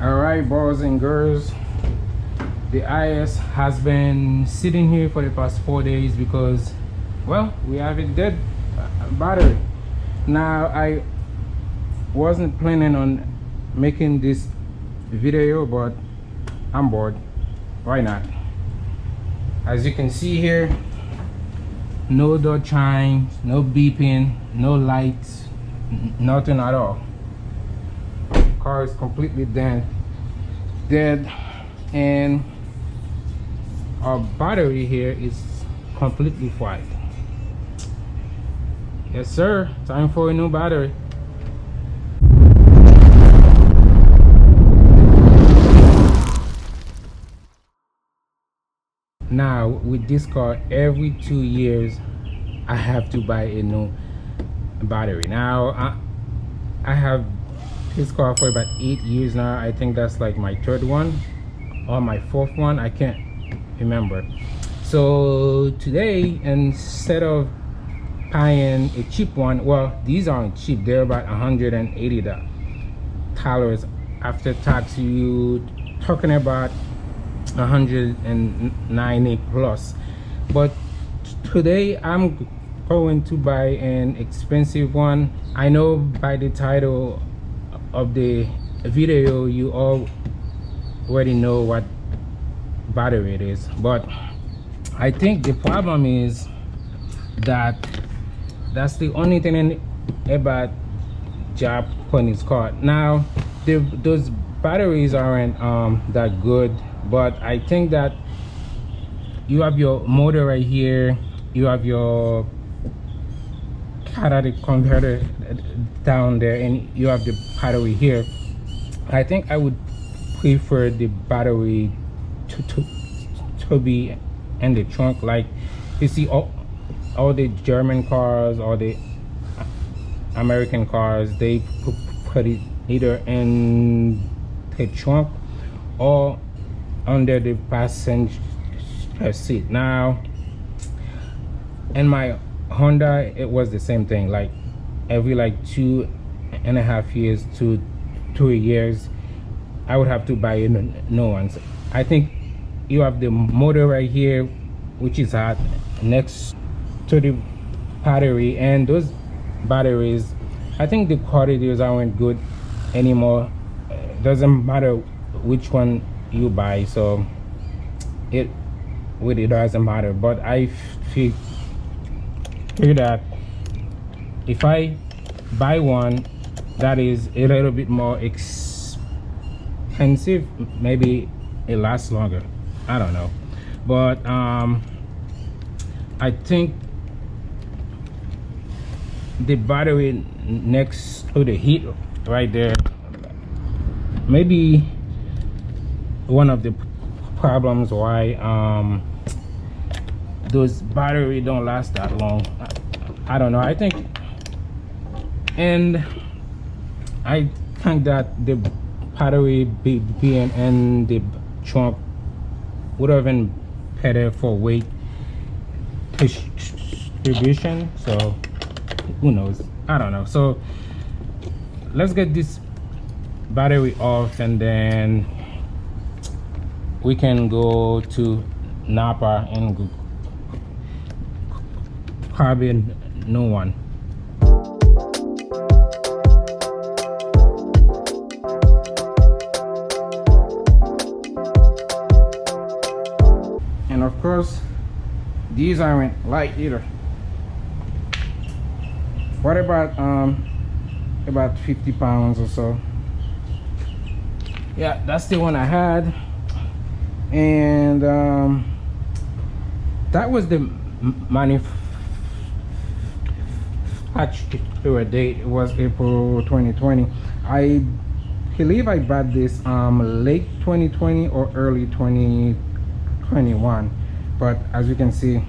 All right, boys and girls, the IS has been sitting here for the past 4 days because, well, we have a dead battery. Now, I wasn't planning on making this video, but I'm bored. Why not? As you can see here, no door chimes, no beeping, no lights, nothing at all. Car is completely dead, and our battery here is completely fried. Yes sir, time for a new battery. Now with this car, every 2 years I have to buy a new battery. Now I have this car for about 8 years now. I think that's like my third one or my fourth one, I can't remember. So today, instead of buying a cheap one, well, these aren't cheap, they're about $180 after tax. You talking about 190 plus. But today I'm going to buy an expensive one. I know by the title of the video you already know what battery it is, but I think the problem is that that's the only thing about Japanese car. Now those batteries aren't that good, but I think that you have your motor right here, you have your catalytic converter down there, and you have the battery here. I think I would prefer the battery to be in the trunk. Like you see all the German cars or the American cars, they put it either in the trunk or under the passenger seat. Now in my Honda it was the same thing. Like every like 2.5 years to 3 years I would have to buy a new ones. I think you have the motor right here, which is hot next to the battery, and those batteries, I think the quality aren't good anymore. Doesn't matter which one you buy, so it really doesn't matter. But I feel that if I buy one that is a little bit more expensive, maybe it lasts longer, I don't know. But I think the battery next to the heat right there, maybe one of the problems why those battery don't last that long. I don't know. I think, and I think that the battery being in the trunk would have been better for weight distribution. So who knows, I don't know. So let's get this battery off, and then we can go to Napa and grab a new one. And of course these aren't light either. What about 50 pounds or so? Yeah, that's the one I had, and that was the manufacturer date. It was April 2020. I believe I bought this late 2020 or early 2021, but as you can see,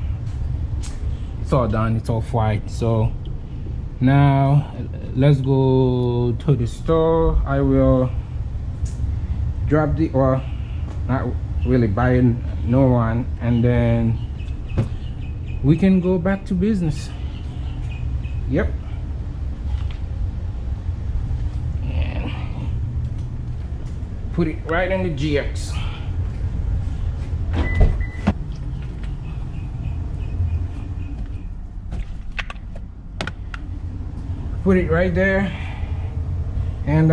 it's all done, it's all fried. So now let's go to the store. I will drop the, or not really, buy a new one, and then we can go back to business. Yep. And put it right in the GX. Put it right there, and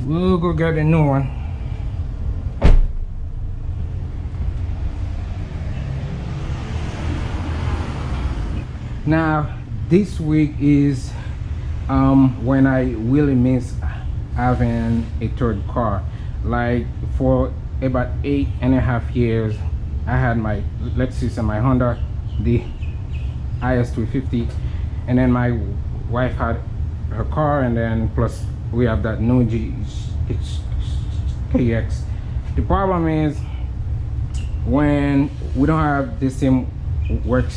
we'll go get a new one. Now this week is when I really miss having a third car. Like for about 8.5 years I had my Lexus and my Honda, the IS350, and then my wife had her car, and then plus we have that new KX. The problem is when we don't have the same work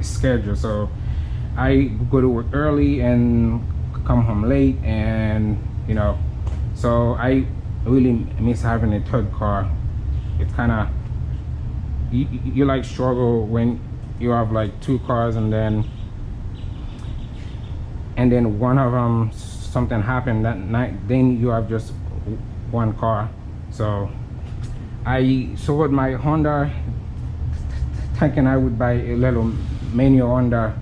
schedule, so I go to work early and come home late, and you know, so I really miss having a third car. It's kind of you like struggle when you have like 2 cars, and then one of them something happened that night, then you have just 1 car. So I sold my Honda thinking I would buy a little manual Honda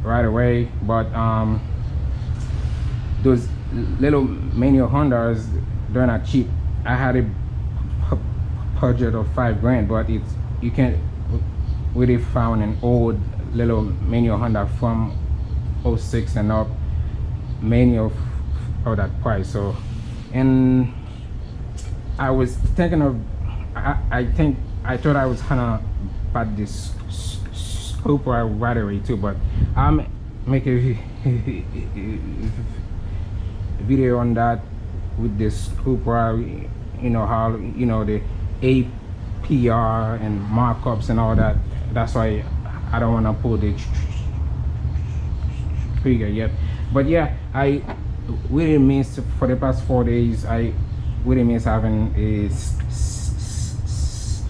right away, but those little manual Hondas, they're not cheap. I had a budget of $5 grand, but it's, you can't really found an old little manual Honda from 06 and up manual for that price. So, and I was thinking of, I thought I was gonna buy this Supra right away too, but I'm making a video on that with this Supra, you know how, you know, the APR and markups and all that. That's why I don't want to pull the trigger yet. But yeah, I really miss, for the past 4 days, I really miss having a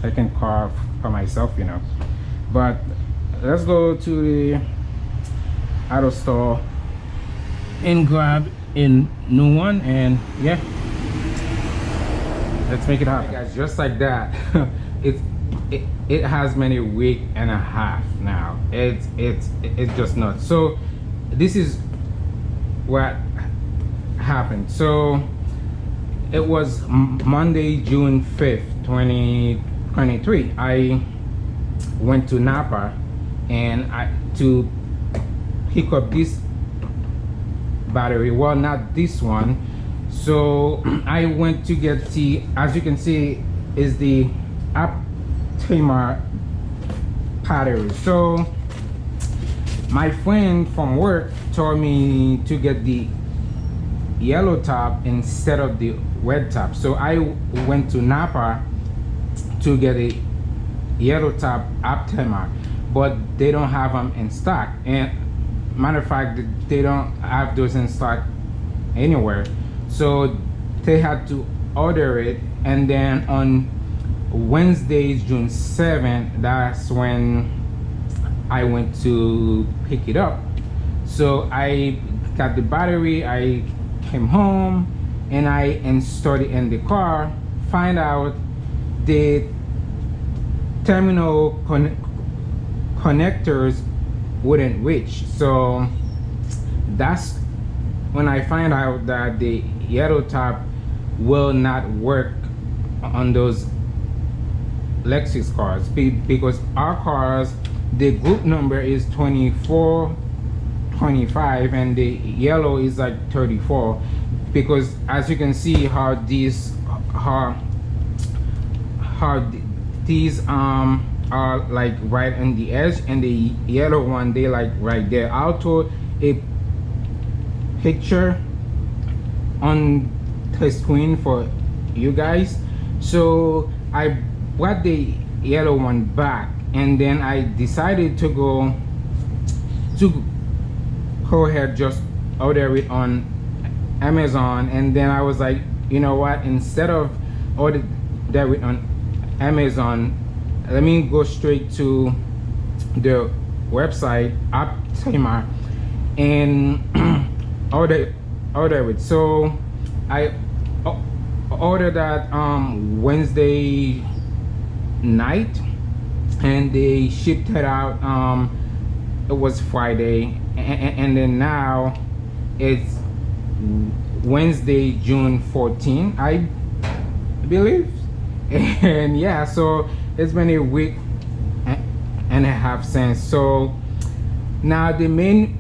second car for myself, you know. But let's go to the auto store and grab a new one, and yeah, let's make it happen, guys. Just like that. it has been a week and a half now. It's just nuts. So this is what happened. So it was Monday, June 5th, 2023. I went to Napa and to pick up this battery. Well, not this one. So I went to get the, as you can see, is the Optima battery. So my friend from work told me to get the yellow top instead of the red top. So I went to Napa to get a yellow top Optima, but they don't have them in stock. And matter of fact, they don't have those in stock anywhere. So they had to order it, and then on Wednesday, June 7th, that's when I went to pick it up. So I got the battery, I came home and I installed it in the car. Find out the terminal connectors wouldn't reach. So that's when I find out that the yellow top will not work on those Lexus cars, because our cars, the group number is 2425 and the yellow is like 34, because as you can see how these are like right on the edge, and the yellow one, they like right there. I'll throw a picture on the screen for you guys. So I brought the yellow one back, and then I decided to go ahead, just order it on Amazon. And then I was like, you know what, instead of order it on Amazon, let me go straight to the website Optima and order it. So I ordered that Wednesday night, and they shipped it out. It was Friday, and then now it's Wednesday, June 14, I believe. And yeah, so it's been a week and a half since. So now the main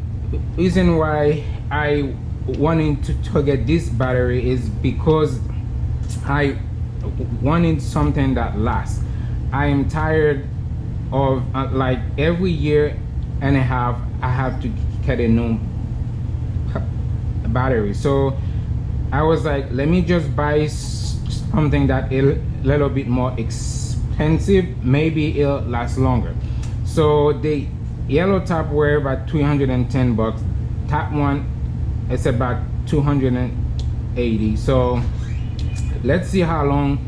reason why I wanted to get this battery is because I wanted something that lasts. I am tired of like every year and a half I have to get a new battery. So I was like, let me just buy something that a little bit more expensive, maybe it'll last longer. So the yellow top were about 310 bucks, top one it's about 280. So let's see how long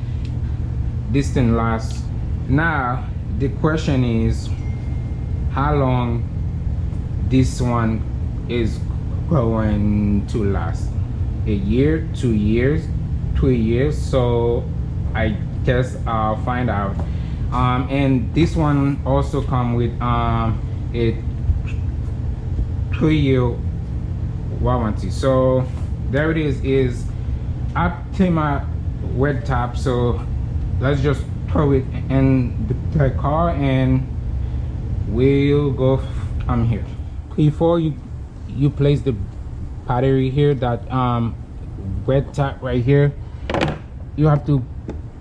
this thing lasts. Now the question is how long this one is going to last. A year, 2 years, 3 years? So I guess I'll find out. And this one also come with a 3-year warranty. So there it is Optima wet top. So let's just throw it in the car and we'll go from here. Before you place the battery here, that wet top right here, you have to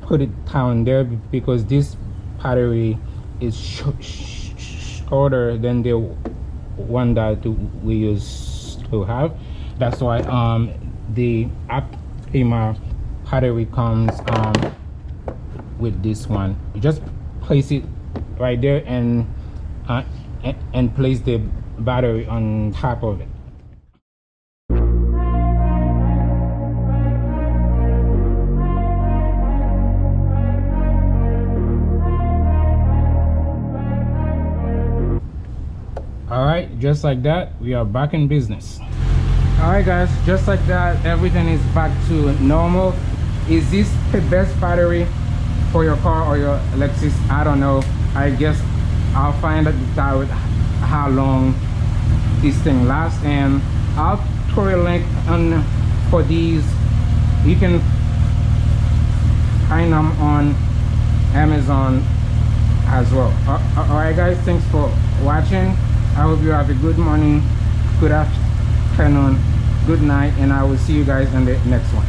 put it down there because this battery is shorter than the one that we used to have. That's why the Optima battery comes with this one. You just place it right there and place the battery on top of it. All right, just like that, we are back in business. All right guys, just like that, everything is back to normal. Is this the best battery for your car or your Lexus? I don't know. I guess I'll find out how long this thing lasts, and I'll throw a link on for these. You can find them on Amazon as well. All right guys, thanks for watching. I hope you have a good morning, good afternoon, good night, and I will see you guys in the next one.